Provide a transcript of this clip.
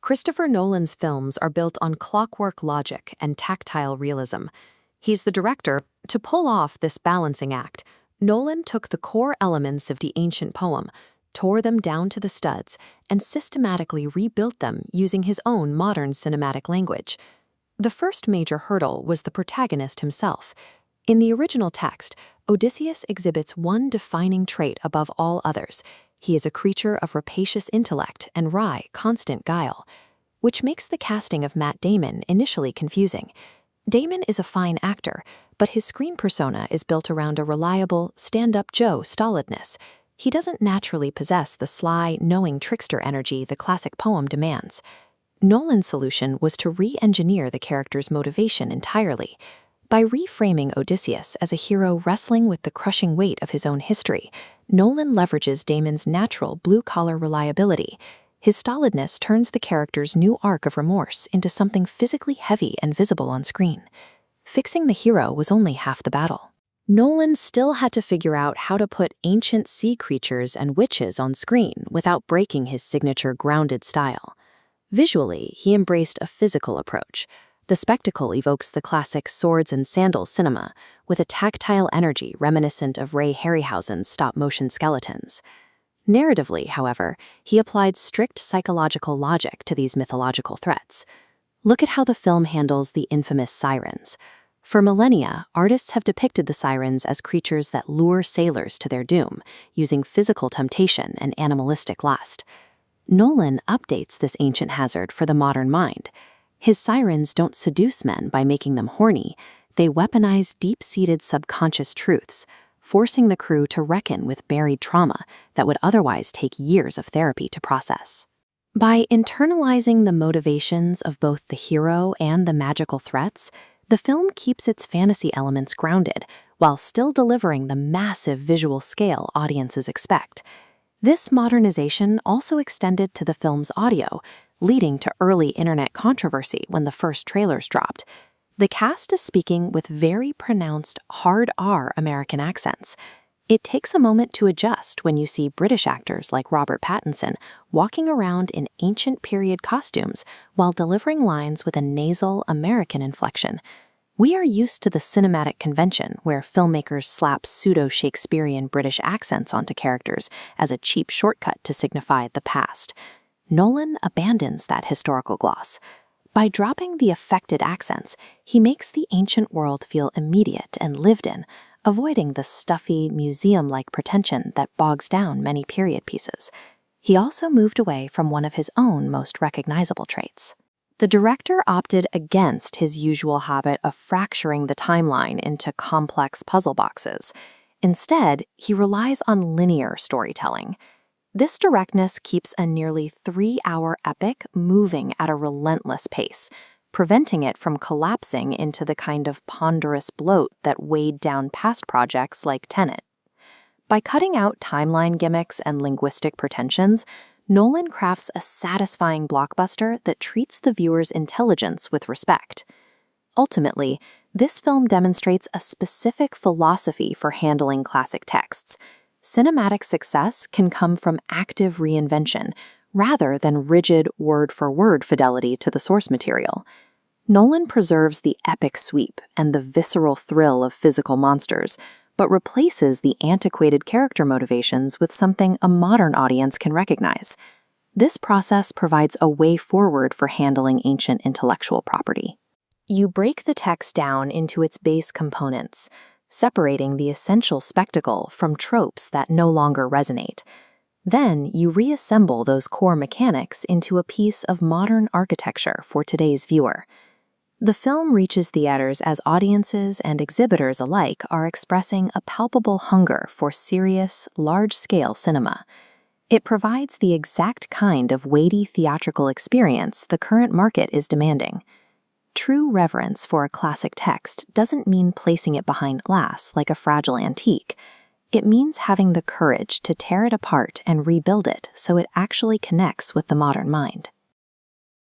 Christopher Nolan's films are built on clockwork logic and tactile realism. He's the director. To pull off this balancing act, Nolan took the core elements of the ancient poem, tore them down to the studs, and systematically rebuilt them using his own modern cinematic language. The first major hurdle was the protagonist himself. In the original text, Odysseus exhibits one defining trait above all others. He is a creature of rapacious intellect and wry, constant guile, which makes the casting of Matt Damon initially confusing. Damon is a fine actor, but his screen persona is built around a reliable, stand-up Joe stolidness. He doesn't naturally possess the sly, knowing trickster energy the classic poem demands. Nolan's solution was to re-engineer the character's motivation entirely. By reframing Odysseus as a hero wrestling with the crushing weight of his own history, Nolan leverages Damon's natural blue-collar reliability. His stolidness turns the character's new arc of remorse into something physically heavy and visible on screen. Fixing the hero was only half the battle. Nolan still had to figure out how to put ancient sea creatures and witches on screen without breaking his signature grounded style. Visually, he embraced a physical approach. The spectacle evokes the classic swords and sandals cinema, with a tactile energy reminiscent of Ray Harryhausen's stop-motion skeletons. Narratively, however, he applied strict psychological logic to these mythological threats. Look at how the film handles the infamous sirens. For millennia, artists have depicted the sirens as creatures that lure sailors to their doom, using physical temptation and animalistic lust. Nolan updates this ancient hazard for the modern mind. His sirens don't seduce men by making them horny, they weaponize deep-seated subconscious truths, forcing the crew to reckon with buried trauma that would otherwise take years of therapy to process. By internalizing the motivations of both the hero and the magical threats, the film keeps its fantasy elements grounded while still delivering the massive visual scale audiences expect. This modernization also extended to the film's audio, leading to early internet controversy when the first trailers dropped. The cast is speaking with very pronounced hard R American accents. It takes a moment to adjust when you see British actors like Robert Pattinson walking around in ancient period costumes while delivering lines with a nasal American inflection. We are used to the cinematic convention where filmmakers slap pseudo-Shakespearean British accents onto characters as a cheap shortcut to signify the past. Nolan abandons that historical gloss. By dropping the affected accents, he makes the ancient world feel immediate and lived in, avoiding the stuffy, museum-like pretension that bogs down many period pieces. He also moved away from one of his own most recognizable traits. The director opted against his usual habit of fracturing the timeline into complex puzzle boxes. Instead, he relies on linear storytelling. This directness keeps a nearly 3-hour epic moving at a relentless pace, preventing it from collapsing into the kind of ponderous bloat that weighed down past projects like Tenet. By cutting out timeline gimmicks and linguistic pretensions, Nolan crafts a satisfying blockbuster that treats the viewer's intelligence with respect. Ultimately, this film demonstrates a specific philosophy for handling classic texts. Cinematic success can come from active reinvention, rather than rigid word-for-word fidelity to the source material. Nolan preserves the epic sweep and the visceral thrill of physical monsters, but replaces the antiquated character motivations with something a modern audience can recognize. This process provides a way forward for handling ancient intellectual property. You break the text down into its base components, separating the essential spectacle from tropes that no longer resonate. Then you reassemble those core mechanics into a piece of modern architecture for today's viewer. The film reaches theaters as audiences and exhibitors alike are expressing a palpable hunger for serious, large-scale cinema. It provides the exact kind of weighty theatrical experience the current market is demanding. True reverence for a classic text doesn't mean placing it behind glass like a fragile antique. It means having the courage to tear it apart and rebuild it so it actually connects with the modern mind.